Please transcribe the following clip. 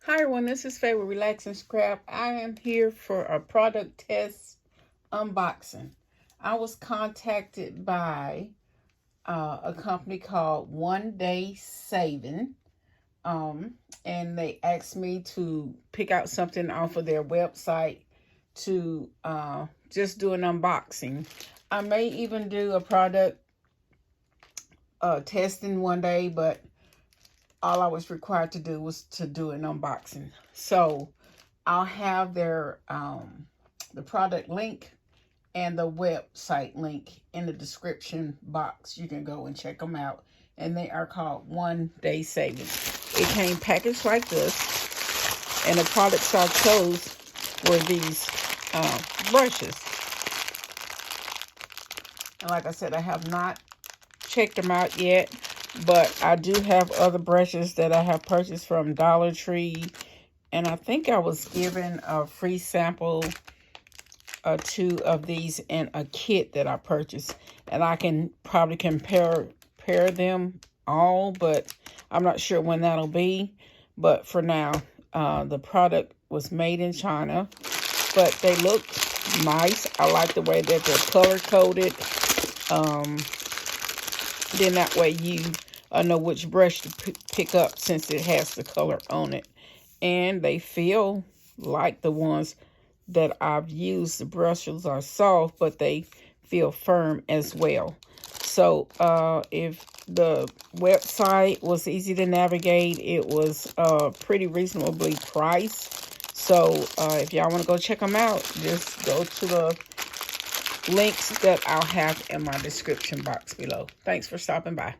Hi everyone, this is Faye with Relax and Scrap. I am here for a product test unboxing. I was contacted by a company called One Day Saving, and they asked me to pick out something off of their website to just do an unboxing. I may even do a product testing one day, but all I was required to do was to do an unboxing. So I'll have their the product link and the website link in the description box. You can go and check them out. And they are called One Day Saving. It came packaged like this. And the products I chose were these brushes. And like I said, I have not checked them out yet. But I do have other brushes that I have purchased from Dollar Tree. And I think I was given a free sample or two of these in a kit that I purchased. And I can probably compare them all, but I'm not sure when that'll be. But for now, the product was made in China. But they look nice. I like the way that they're color-coded. Then that way you know which brush to pick up since it has the color on it. And they feel like the ones that I've used. The brushes are soft, but they feel firm as well. So if the website was easy to navigate, it was pretty reasonably priced. So if y'all want to go check them out, just go to the links that I'll have in my description box below. Thanks for stopping by.